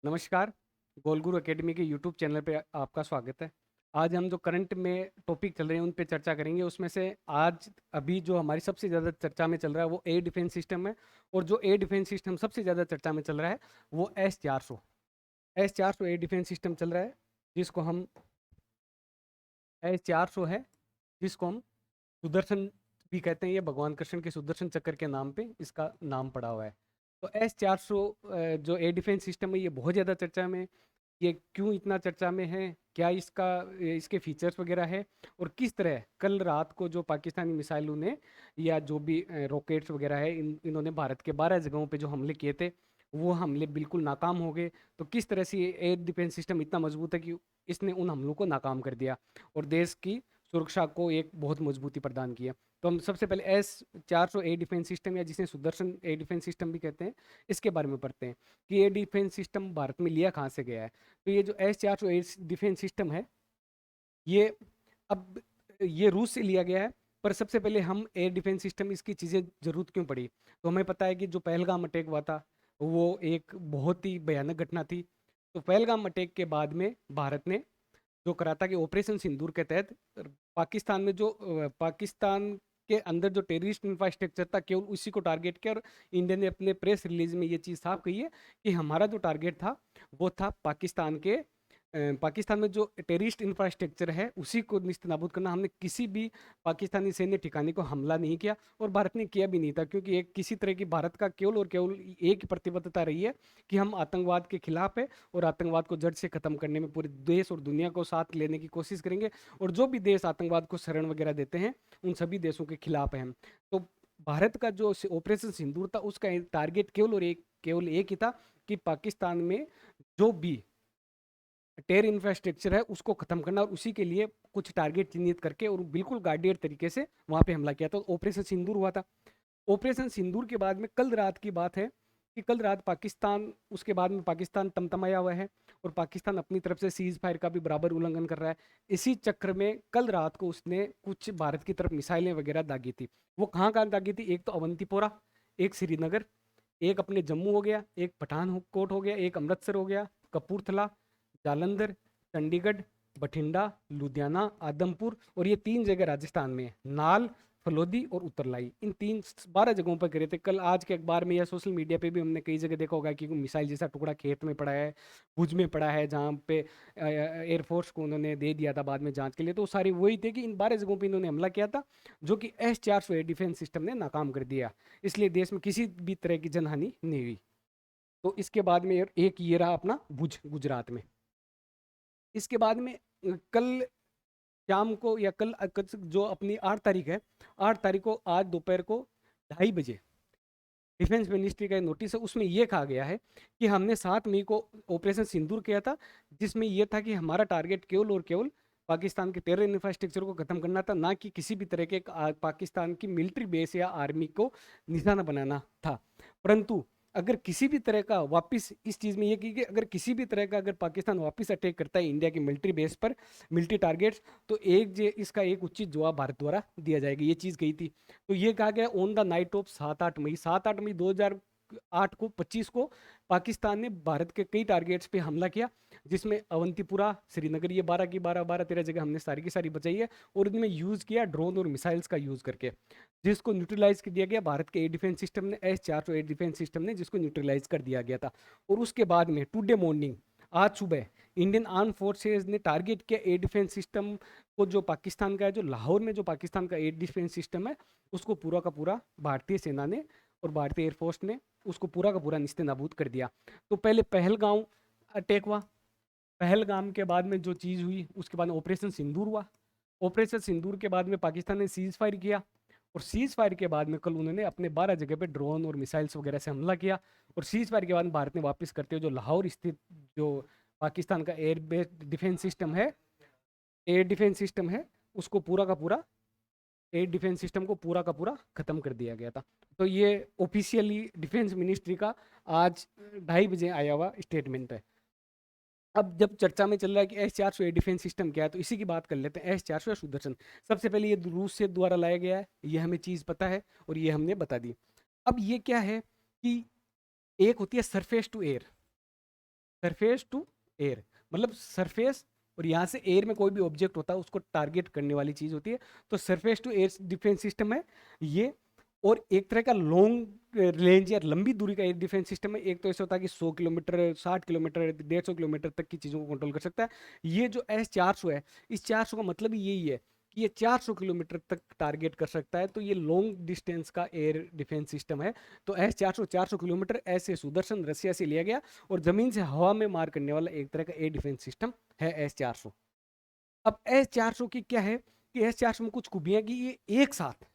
नमस्कार, गोलगुरु एकेडमी के YouTube channel पे आपका स्वागत है। आज हम जो करंट में टॉपिक चल रहे हैं उन पे चर्चा करेंगे। उसमें से आज अभी जो हमारी सबसे ज़्यादा चर्चा में चल रहा है वो एयर डिफेंस सिस्टम है। और जो एयर डिफेंस सिस्टम सबसे ज़्यादा चर्चा में चल रहा है वो एस 400 एयर डिफेंस सिस्टम चल रहा है, जिसको हम S-400 है, जिसको हम सुदर्शन भी कहते हैं। ये भगवान कृष्ण के सुदर्शन चक्र के नाम पे इसका नाम पड़ा हुआ है। तो S-400 जो एयर डिफेंस सिस्टम है ये बहुत ज़्यादा चर्चा में है। ये क्यों इतना चर्चा में है, क्या इसके फीचर्स वगैरह है, और किस तरह कल रात को जो पाकिस्तानी मिसाइलों ने या जो भी रॉकेट्स वगैरह है इन्होंने भारत के 12 जगहों पे जो हमले किए थे वो हमले बिल्कुल नाकाम हो गए। तो किस तरह से ये एयर डिफेंस सिस्टम इतना मजबूत है कि इसने उन हमलों को नाकाम कर दिया और देश की सुरक्षा को एक बहुत मजबूती प्रदान की है। तो हम सबसे पहले S-400 एयर डिफेंस सिस्टम, या जिसे सुदर्शन एयर डिफेंस सिस्टम भी कहते हैं, इसके बारे में पढ़ते हैं कि एयर डिफेंस सिस्टम भारत में लिया कहाँ से गया है। तो ये जो S-400 एयर डिफेंस सिस्टम है ये अब ये रूस से लिया गया है। पर सबसे पहले हम एयर डिफेंस सिस्टम इसकी चीज़ें ज़रूरत क्यों पड़ी, तो हमें पता है कि जो पहलगाम अटैक हुआ था वो एक बहुत ही भयानक घटना थी। तो पहलगाम अटैक के बाद में भारत ने जो करा था कि ऑपरेशन सिंदूर के तहत पाकिस्तान में पाकिस्तान के अंदर जो टेररिस्ट इंफ्रास्ट्रक्चर था केवल उसी को टारगेट किया। और इंडिया ने अपने प्रेस रिलीज में ये चीज़ साफ कही है कि हमारा जो टारगेट था वो था पाकिस्तान में जो टेररिस्ट इंफ्रास्ट्रक्चर है उसी को निस्तानाबूद करना। हमने किसी भी पाकिस्तानी सैन्य ठिकाने को हमला नहीं किया, और भारत ने किया भी नहीं था, क्योंकि एक किसी तरह की भारत का केवल और केवल एक ही प्रतिबद्धता रही है कि हम आतंकवाद के खिलाफ है और आतंकवाद को जड़ से खत्म करने में पूरे देश और दुनिया को साथ लेने की कोशिश करेंगे। और जो भी देश आतंकवाद को शरण वगैरह देते हैं उन सभी देशों के खिलाफ है हम। तो भारत का जो ऑपरेशन सिंदूर था उसका टारगेट केवल एक ही था कि पाकिस्तान में जो भी टेर इंफ्रास्ट्रक्चर है उसको खत्म करना, और उसी के लिए कुछ टारगेट चिन्हित करके और बिल्कुल गार्डियर तरीके से वहां पे हमला किया। तो ऑपरेशन सिंदूर हुआ था। ऑपरेशन सिंदूर के बाद में कल रात की बात है कि कल रात पाकिस्तान, उसके बाद में पाकिस्तान तमतमाया हुआ है और पाकिस्तान अपनी तरफ से सीज फायर का भी बराबर उल्लंघन कर रहा है। इसी चक्र में कल रात को उसने कुछ भारत की तरफ मिसाइलें वगैरह दागी थी। वो कहाँ कहाँ दागी थी, एक तो अवंतीपोरा, एक श्रीनगर, एक अपने जम्मू हो गया, एक पठानकोट हो गया, एक अमृतसर हो गया, कपूरथला, जालंधर, चंडीगढ़, बठिंडा, लुधियाना, आदमपुर, और ये 3 जगह राजस्थान में है, नाल, फलोदी और उत्तरलाई। इन 12 जगहों पर गिरे थे। कल आज के अखबार में या सोशल मीडिया पे भी हमने कई जगह देखा होगा कि मिसाइल जैसा टुकड़ा खेत में पड़ा है, भुज में पड़ा है, जहाँ पे एयरफोर्स को उन्होंने दे दिया था बाद में जांच के लिए। तो सारी वही थे कि इन 12 जगहों पे इन्होंने हमला किया था, जो कि S-400 एयर डिफेंस सिस्टम ने नाकाम कर दिया। इसलिए देश में किसी भी तरह की जनहानि नहीं हुई। तो इसके बाद में एक ये रहा अपना भुज, गुजरात में। इसके बाद में कल शाम को या जो अपनी 8 तारीख है, 8 तारीख को आज दोपहर को 2:30 बजे डिफेंस मिनिस्ट्री का नोटिस है। उसमें यह कहा गया है कि हमने 7 मई को ऑपरेशन सिंदूर किया था, जिसमें यह था कि हमारा टारगेट केवल और केवल पाकिस्तान के टेरर इंफ्रास्ट्रक्चर को खत्म करना था, ना कि किसी भी तरह के पाकिस्तान की मिलिट्री बेस या आर्मी को निशाना बनाना था। परंतु अगर किसी भी तरह का वापस इस चीज़ में यह कि अगर किसी भी तरह का अगर पाकिस्तान वापस अटैक करता है इंडिया की मिलिट्री बेस पर, मिलिट्री टारगेट्स, तो इसका एक उचित जवाब भारत द्वारा दिया जाएगा, ये चीज़ कही थी। तो ये कहा गया ऑन द नाइट ऑफ 7-8 मई 2008 को 25 को पाकिस्तान ने भारत के कई टारगेट्स पे हमला किया, जिसमें अवंतीपुरा, श्रीनगर, ये 12 की 12 13 जगह हमने सारी की सारी बचाई है। और इनमें यूज़ किया ड्रोन और मिसाइल्स का यूज़ करके, जिसको न्यूट्रलाइज कर दिया गया भारत के एयर डिफेंस सिस्टम ने, S-400 एयर डिफेंस सिस्टम ने, जिसको न्यूट्रलाइज कर दिया गया था। और उसके बाद में टुडे मॉर्निंग, आज सुबह, इंडियन आर्म फोर्सेज ने टारगेट किया एयर डिफेंस सिस्टम को, जो पाकिस्तान का है, जो लाहौर में जो पाकिस्तान का एयर डिफेंस सिस्टम है, उसको पूरा का पूरा भारतीय सेना ने और भारतीय एयरफोर्स ने उसको पूरा का पूरा निस्ते-नाबूद कर दिया। तो पहले पहलगांव अटैक हुआ, पहलगाम के बाद में जो चीज़ हुई उसके बाद ऑपरेशन सिंदूर हुआ। ऑपरेशन सिंदूर के बाद में पाकिस्तान ने सीज फायर किया, और सीज फायर के बाद में कल उन्होंने अपने 12 जगह पे ड्रोन और मिसाइल्स वगैरह से हमला किया। और सीज फायर के बाद भारत ने वापस करते हुए जो लाहौर स्थित जो पाकिस्तान का एयर बेस डिफेंस सिस्टम है, एयर डिफेंस सिस्टम है, उसको पूरा का पूरा, एयर डिफेंस सिस्टम को पूरा का पूरा खत्म कर दिया गया था। तो ये ऑफिशियली डिफेंस मिनिस्ट्री का आज 2:30 बजे आया हुआ स्टेटमेंट है। अब जब चर्चा में चल रहा है कि S-400 एयर डिफेंस सिस्टम क्या है, तो इसी की बात कर लेते हैं। S-400 या सुदर्शन, सबसे पहले ये रूस से द्वारा लाया गया है, ये हमें चीज़ पता है और ये हमने बता दी। अब ये क्या है कि एक होती है surface to air, surface to air, मतलब सरफेस और यहाँ से एयर में कोई भी ऑब्जेक्ट होता है उसको टारगेट करने वाली चीज होती है। तो surface to air defence system है ये। और एक तरह का लॉन्ग रेंज या लंबी दूरी का एयर डिफेंस सिस्टम है। एक तो ऐसा होता है कि 100 किलोमीटर, 60 किलोमीटर, 150 किलोमीटर तक की चीज़ों को कंट्रोल कर सकता है। ये जो S-400 है, इस 400 का मतलब ही यही है कि ये 400 किलोमीटर तक टारगेट कर सकता है। तो ये लॉन्ग डिस्टेंस का एयर डिफेंस सिस्टम है। तो S-400 400 किलोमीटर, ऐसे सुदर्शन रसिया से लिया गया और जमीन से हवा में मार करने वाला एक तरह का एयर डिफेंस सिस्टम है S-400। अब S-400 की क्या है कि S-400 में कुछ खूबियां कि ये एक साथ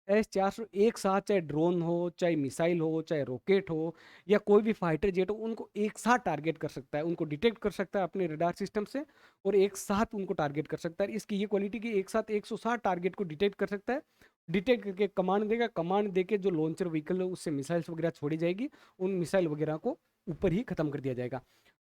S-400 एक साथ, चाहे ड्रोन हो, चाहे मिसाइल हो, चाहे रॉकेट हो, या कोई भी फाइटर जेट हो, उनको एक साथ टारगेट कर सकता है, उनको डिटेक्ट कर सकता है अपने रडार सिस्टम से और एक साथ उनको टारगेट कर सकता है। इसकी ये क्वालिटी कि एक साथ 160 टारगेट को डिटेक्ट कर सकता है। डिटेक्ट करके कमांड देगा, कमांड देके जो लॉन्चर व्हीकल है उससे मिसाइल्स वगैरह छोड़ी जाएगी, उन मिसाइल वगैरह को ऊपर ही खत्म कर दिया जाएगा।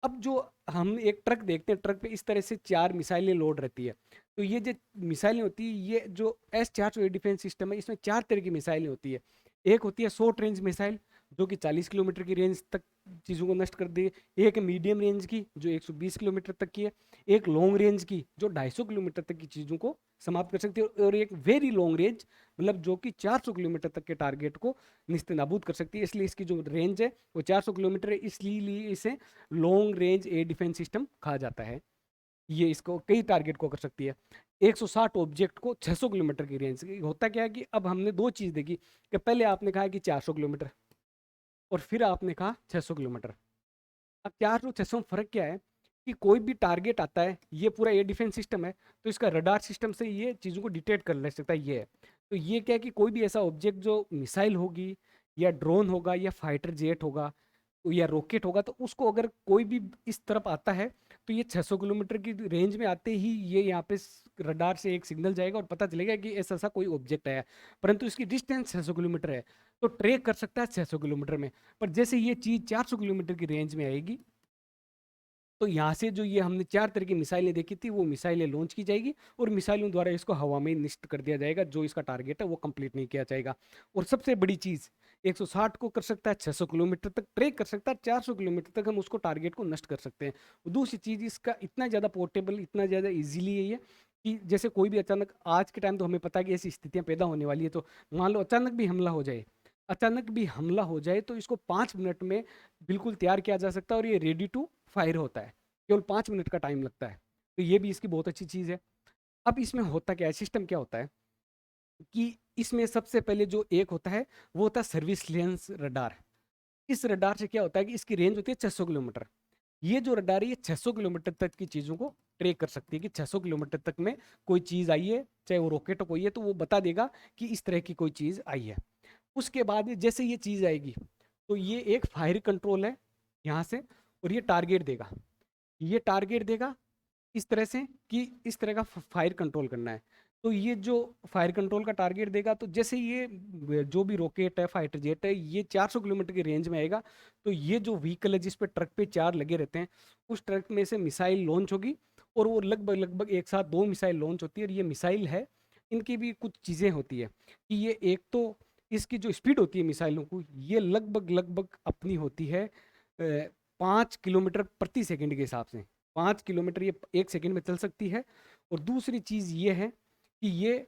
अब जो हम एक ट्रक देखते हैं, ट्रक पे इस तरह से 4 मिसाइलें लोड रहती है। तो ये जो मिसाइलें होती है, ये जो S-400 एयर डिफेंस सिस्टम है, इसमें 4 तरह की मिसाइलें होती है। एक होती है शॉर्ट रेंज मिसाइल, जो कि 40 किलोमीटर की रेंज तक चीज़ों को नष्ट कर दे। एक मीडियम रेंज की जो 120 किलोमीटर तक की है। एक लॉन्ग रेंज की जो 250 किलोमीटर तक की चीज़ों को समाप्त कर सकती है। और एक वेरी लॉन्ग रेंज, मतलब जो कि 400 किलोमीटर तक के टारगेट को निस्तेनाबूद कर सकती है। इसलिए इसकी जो रेंज है वो 400 किलोमीटर है, इसलिए इसे long range air defence system कहा जाता है। ये इसको कई टारगेट को कर सकती है। 160 ऑब्जेक्ट को 600 किलोमीटर की रेंज। होता क्या है कि अब हमने दो चीज देखी कि पहले आपने कहा कि 400 किलोमीटर और फिर आपने कहा 600 किलोमीटर। अब 400 600 में फर्क क्या है कि कोई भी टारगेट आता है, ये पूरा एयर डिफेंस सिस्टम है, तो इसका रडार सिस्टम से ये चीज़ों को डिटेक्ट कर ले सकता है। ये है तो ये क्या है कि कोई भी ऐसा ऑब्जेक्ट जो मिसाइल होगी या ड्रोन होगा या फाइटर जेट होगा या रॉकेट होगा, तो उसको अगर कोई भी इस तरफ आता है तो ये 600 किलोमीटर की रेंज में आते ही ये यहाँ पे रडार से एक सिग्नल जाएगा और पता चलेगा कि ऐसा ऐसा कोई ऑब्जेक्ट आया। परंतु इसकी डिस्टेंस 600 किलोमीटर है, तो ट्रैक कर सकता है 600 किलोमीटर में। पर जैसे ये चीज़ 400 किलोमीटर की रेंज में आएगी, तो यहाँ से जो ये हमने 4 तरह की मिसाइलें देखी थी, वो मिसाइलें लॉन्च की जाएगी और मिसाइलों द्वारा इसको हवा में निष्ट कर दिया जाएगा। जो इसका टारगेट है वो कंप्लीट नहीं किया जाएगा। और सबसे बड़ी चीज़, 160 को कर सकता है, 600 किलोमीटर तक ट्रैक कर सकता है, 400 किलोमीटर तक हम उसको टारगेट को नष्ट कर सकते हैं। और दूसरी चीज़, इसका इतना ज़्यादा पोर्टेबल, इतना ज़्यादा ईजिली है ये कि जैसे कोई भी अचानक, आज के टाइम तो हमें पता है कि ऐसी स्थितियाँ पैदा होने वाली है, तो मान लो अचानक भी हमला हो जाए, अचानक भी हमला हो जाए तो इसको 5 मिनट में बिल्कुल तैयार किया जा सकता है और ये रेडी टू फायर होता है। केवल 5 मिनट का टाइम लगता है। तो ये भी इसकी बहुत अच्छी चीज़ है। अब इसमें होता क्या है, सिस्टम क्या होता है कि इसमें सबसे पहले जो एक होता है वो होता है सर्विसलेंस रडार। इस रडार से क्या होता है कि इसकी रेंज होती है 600 किलोमीटर। ये जो रडार है ये 600 किलोमीटर तक की चीज़ों को ट्रैक कर सकती है कि 600 किलोमीटर तक में कोई चीज़ आई है, चाहे वो रॉकेट हो कोई है, तो वो बता देगा कि इस तरह की कोई चीज़ आई है। उसके बाद जैसे ये चीज़ आएगी तो ये एक फायर कंट्रोल है यहाँ से, और ये टारगेट देगा। ये टारगेट देगा इस तरह से कि इस तरह का फायर कंट्रोल करना है। तो ये जो फायर कंट्रोल का टारगेट देगा, तो जैसे ये जो भी रॉकेट है, फाइटर जेट है, ये 400 किलोमीटर की रेंज में आएगा, तो ये जो व्हीकल है जिस पे ट्रक पे 4 लगे रहते हैं, उस ट्रक में से मिसाइल लॉन्च होगी। और वो लगभग लगभग एक साथ 2 मिसाइल लॉन्च होती है। और ये मिसाइल है, इनकी भी कुछ चीज़ें होती है कि ये एक तो इसकी जो स्पीड होती है मिसाइलों को, ये लगभग लगभग अपनी होती है 5 किलोमीटर प्रति सेकंड के हिसाब से। 5 किलोमीटर ये 1 सेकंड में चल सकती है। और दूसरी चीज़ ये है कि ये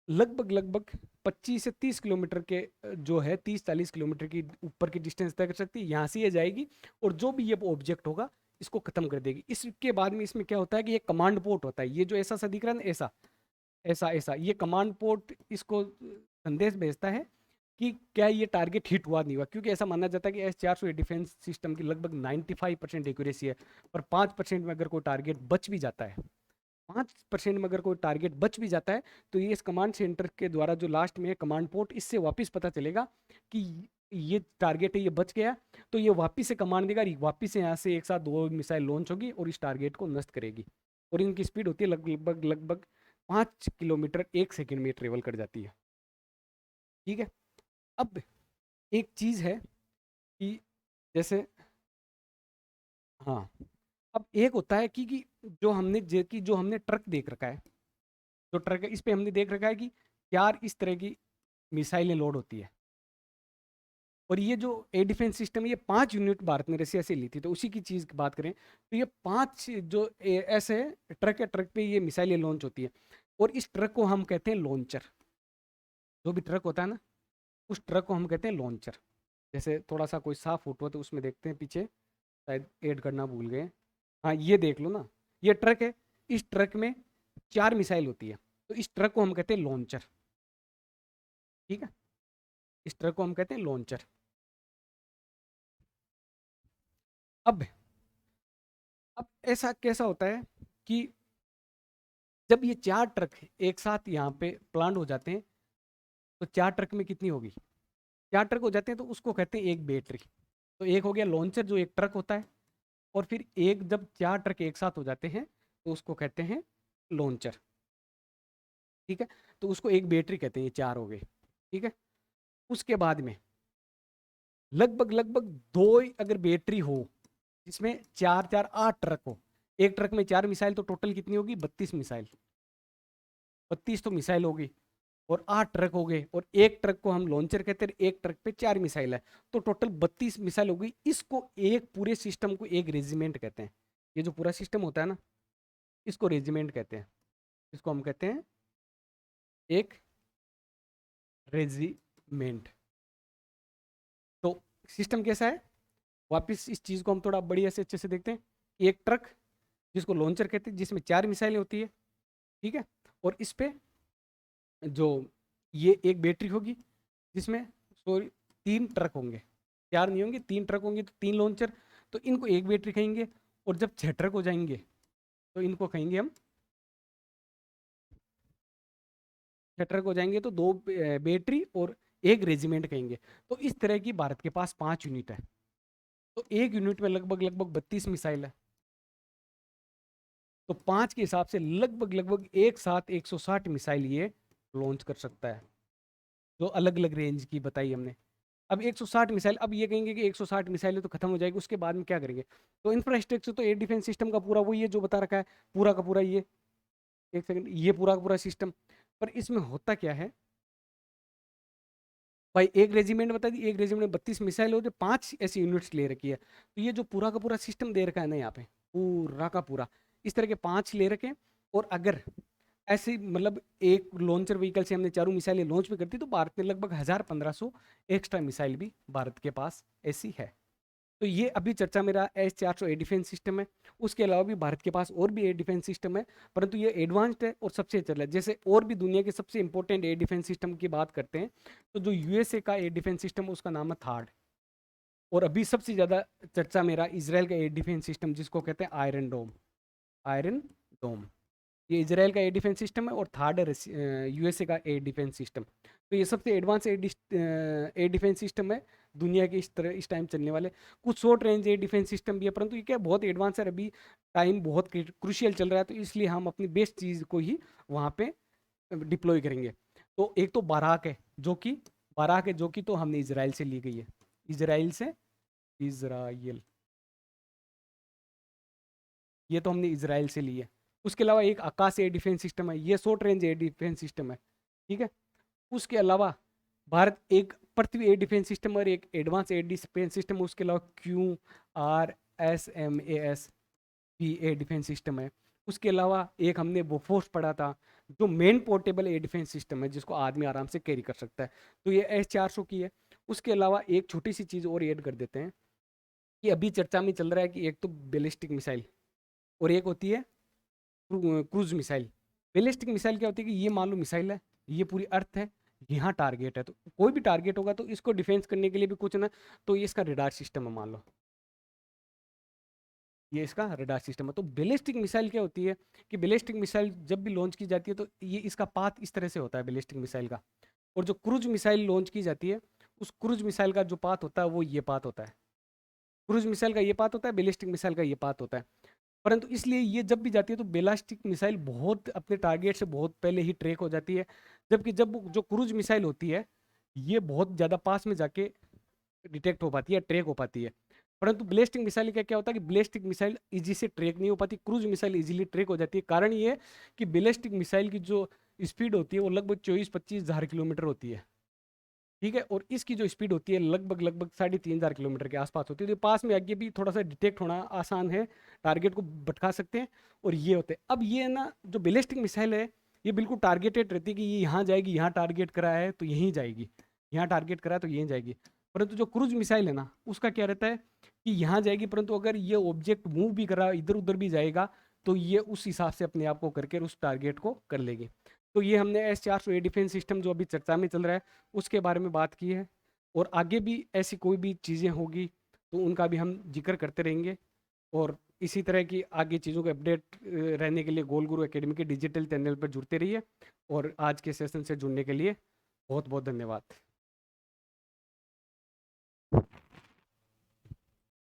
लगभग लगभग 25 से 30 किलोमीटर के जो है 30-40 किलोमीटर की ऊपर की डिस्टेंस तय कर सकती है। यहाँ से ये जाएगी और जो भी ये ऑब्जेक्ट होगा इसको खत्म कर देगी। इसके बाद में इसमें क्या होता है कि ये कमांड पोर्ट होता है। ये जो ऐसा सा दिख रहा है ना, ऐसा ऐसा ऐसा, ये कमांड पोर्ट इसको संदेश भेजता है कि क्या ये टारगेट हिट हुआ नहीं हुआ। क्योंकि ऐसा माना जाता है कि S-400 डिफेंस सिस्टम की लगभग 95% एक्यूरेसी है। पर 5% में अगर कोई टारगेट बच भी जाता है, 5% में अगर कोई टारगेट बच भी जाता है, तो ये इस कमांड सेंटर के द्वारा जो लास्ट में है कमांड पोर्ट, इससे वापस पता चलेगा कि ये टारगेट है, ये बच गया। तो ये वापस से कमांड देगा, वापस से यहाँ से एक साथ 2 मिसाइल लॉन्च होगी और इस टारगेट को नष्ट करेगी। और इनकी स्पीड होती है लगभग लगभग 5 किलोमीटर 1 सेकंड में ट्रेवल कर जाती है। ठीक है। अब एक चीज़ है कि जैसे, हाँ, अब एक होता है कि जो हमने ट्रक देख रखा है, जो ट्रक है इस पे हमने देख रखा है कि 4 इस तरह की मिसाइलें लोड होती है। और ये जो एयर डिफेंस सिस्टम है, ये 5 यूनिट भारत ने रसिया से ली थी। तो उसी की चीज़ की बात करें तो ये 5 जो ऐसे ट्रक है, ट्रक पे ये मिसाइलें लॉन्च होती है, और इस ट्रक को हम कहते हैं लॉन्चर। जो भी ट्रक होता है ना, उस ट्रक को हम कहते हैं लॉन्चर। जैसे थोड़ा सा कोई साफ फोटो तो उसमें देखते हैं पीछे, शायद ऐड करना भूल गए। हाँ, ये देख लो ना, ये ट्रक है। इस ट्रक में 4 मिसाइल होती है, तो इस ट्रक को हम कहते हैं लॉन्चर। ठीक है, इस ट्रक को हम कहते हैं लॉन्चर। अब अब ऐसा कैसा होता है कि जब ये 4 ट्रक एक साथ यहाँ पे प्लांट हो जाते हैं, तो 4 ट्रक में कितनी होगी? 4 ट्रक हो जाते हैं तो उसको कहते हैं एक बैटरी। तो एक हो गया लॉन्चर जो एक ट्रक होता है, और फिर एक जब 4 ट्रक एक साथ हो जाते हैं तो उसको कहते हैं लॉन्चर। ठीक है, तो उसको एक बैटरी कहते हैं, ये 4 हो गए। ठीक है, उसके बाद में लगभग लगभग दो अगर बैटरी हो, जिसमें 4 4 8 ट्रक हो, एक ट्रक में 4 मिसाइल, तो टोटल कितनी होगी? 32 मिसाइल। 32 तो मिसाइल होगी, और 8 ट्रक हो गए, और एक ट्रक को हम लॉन्चर कहते हैं, एक ट्रक पे 4 मिसाइल है, तो टोटल 32 मिसाइल हो गई। इसको एक पूरे सिस्टम को एक रेजिमेंट कहते हैं। ये जो पूरा सिस्टम होता है ना, इसको रेजिमेंट कहते हैं। इसको हम कहते हैं एक रेजिमेंट। तो सिस्टम कैसा है, वापस इस चीज को हम थोड़ा बढ़िया से अच्छे से देखते हैं। एक ट्रक जिसको लॉन्चर कहते हैं, जिसमें 4 मिसाइलें होती है। ठीक है, और इस पे जो ये एक बैटरी होगी, जिसमें सॉरी 3 ट्रक होंगे, 4 नहीं होंगे, 3 ट्रक होंगे, तो 3 लॉन्चर। तो इनको एक बैटरी कहेंगे, और जब 6 ट्रक हो जाएंगे तो इनको कहेंगे हम, 6 ट्रक हो जाएंगे तो 2 बैटरी और एक रेजिमेंट कहेंगे। तो इस तरह की भारत के पास 5 यूनिट है। तो एक यूनिट में लगभग लगभग 32 मिसाइल है। तो 5 के हिसाब से लगभग लगभग एक साथ 160 मिसाइल ये लॉन्च कर सकता है, जो अलग अलग रेंज की बताई हमने। अब 160 मिसाइल, अब ये कहेंगे कि 160 मिसाइलें तो खत्म हो जाएगी, उसके बाद में क्या करेंगे? तो इंफ्रास्ट्रक्चर तो एयर डिफेंस सिस्टम का पूरा वही है जो बता रखा है, पूरा का पूरा ये, एक सेकंड, ये पूरा का पूरा सिस्टम। पर इसमें होता क्या है भाई, एक रेजिमेंट बता दी, एक रेजिमेंट में 32 मिसाइल हो, जो 5 ऐसी यूनिट्स ले रखी है। तो ये जो पूरा का पूरा सिस्टम दे रखा है ना यहाँ पे, पूरा का पूरा इस तरह के 5 ले रखे। और अगर ऐसे मतलब एक लॉन्चर व्हीकल से हमने चारों मिसाइलें लॉन्च भी करती, तो भारत में लगभग 1000-1500 एक्स्ट्रा मिसाइल भी भारत के पास ऐसी है। तो ये अभी चर्चा मेरा S-400 एयर डिफेंस सिस्टम है। उसके अलावा भी भारत के पास और भी एयर डिफेंस सिस्टम है, परंतु ये एडवांस्ड है और सबसे चल रहा है। जैसे और भी दुनिया के सबसे इंपॉर्टेंट एयर डिफेंस सिस्टम की बात करते हैं, तो जो यूएसए का एयर डिफेंस सिस्टम उसका नाम है थार्ड। और अभी सबसे ज़्यादा चर्चा मेरा इसराइल का एयर डिफेंस सिस्टम, जिसको कहते हैं आयरन डोम। आयरन डोम, ये इसराइल का एयर डिफेंस सिस्टम है, और थर्ड है यूएसए का एयर डिफेंस सिस्टम। तो ये सबसे एडवांस एयर डिफेंस सिस्टम है दुनिया के, इस तरह इस टाइम चलने वाले। कुछ short range air defence system भी है, परंतु ये क्या बहुत एडवांस है, अभी टाइम बहुत क्रूशियल चल रहा है, तो इसलिए हम अपनी बेस्ट चीज़ को ही वहाँ पे डिप्लॉय करेंगे। तो एक तो बाराक है जो कि तो हमने इसराइल से ली गई है, इसराइल से, इसराइल, ये तो हमने इसराइल से ली है। उसके अलावा एक आकाश एयर डिफेंस सिस्टम है, ये short range air defence system है। ठीक है, उसके अलावा भारत एक पृथ्वी एयर डिफेंस सिस्टम और एक एडवांस एयर डिफेंस सिस्टम, उसके अलावा QRSMAS भी एयर डिफेंस सिस्टम है। उसके अलावा एक हमने बोफोर्स पढ़ा था, जो main portable air defence system है, जिसको आदमी आराम से कैरी कर सकता है। तो ये S-400 की है। उसके अलावा एक छोटी सी चीज़ और ऐड कर देते हैं, कि अभी चर्चा में चल रहा है कि एक तो बैलिस्टिक मिसाइल, और एक होती है क्रूज मिसाइल। बैलिस्टिक मिसाइल क्या होती है कि ये मान लो मिसाइल है, ये पूरी अर्थ है, यहाँ टारगेट है, तो कोई भी टारगेट होगा तो इसको डिफेंस करने के लिए भी कुछ ना, तो ये इसका रडार सिस्टम है, मान लो ये इसका रडार सिस्टम है। तो बैलिस्टिक मिसाइल क्या होती है कि बैलिस्टिक मिसाइल जब भी लॉन्च की जाती है, तो ये इसका पाथ इस तरह से होता है बैलिस्टिक मिसाइल का। और जो क्रूज मिसाइल लॉन्च की जाती है, उस क्रूज मिसाइल का जो पाथ होता है वो ये पाथ होता है। क्रूज मिसाइल का ये पाथ होता है, बैलिस्टिक मिसाइल का ये पाथ होता है। परंतु इसलिए ये जब भी जाती है तो बैलिस्टिक मिसाइल बहुत अपने टारगेट से बहुत पहले ही ट्रैक हो जाती है, जबकि जब जो क्रूज मिसाइल होती है, ये बहुत ज़्यादा पास में जाके डिटेक्ट हो पाती है, ट्रैक हो पाती है। परंतु बैलिस्टिक मिसाइल का क्या होता है कि बैलिस्टिक मिसाइल इजी से ट्रैक नहीं हो पाती, क्रूज मिसाइल इजीली ट्रैक हो जाती है। कारण ये है कि बैलिस्टिक मिसाइल की जो स्पीड होती है वो लगभग 24-25 हज़ार किलोमीटर होती है। ठीक है। और इसकी जो स्पीड होती है लगभग लगभग 3,500 किलोमीटर के आसपास होती है। तो पास में आगे भी थोड़ा सा डिटेक्ट होना आसान है, टारगेट को भटका सकते हैं। और ये होते हैं, अब ये ना जो बैलिस्टिक मिसाइल है ये बिल्कुल टारगेटेड रहती है कि ये यहाँ जाएगी, यहाँ टारगेट करा है तो यहीं जाएगी, यहाँ टारगेट करा है तो यहीं जाएगी। परंतु जो क्रूज मिसाइल है ना उसका क्या रहता है कि यहाँ जाएगी, परंतु अगर ये ऑब्जेक्ट मूव भी करा, इधर उधर भी जाएगा, तो ये उस हिसाब से अपने आप को करके उस टारगेट को कर लेगी। तो ये हमने S-400 डिफेंस सिस्टम जो अभी चर्चा में चल रहा है उसके बारे में बात की है। और आगे भी ऐसी कोई भी चीज़ें होगी तो उनका भी हम जिक्र करते रहेंगे। और इसी तरह की आगे चीज़ों को अपडेट रहने के लिए गोल गुरु एकेडमी के डिजिटल चैनल पर जुड़ते रहिए। और आज के सेशन से जुड़ने के लिए बहुत बहुत धन्यवाद।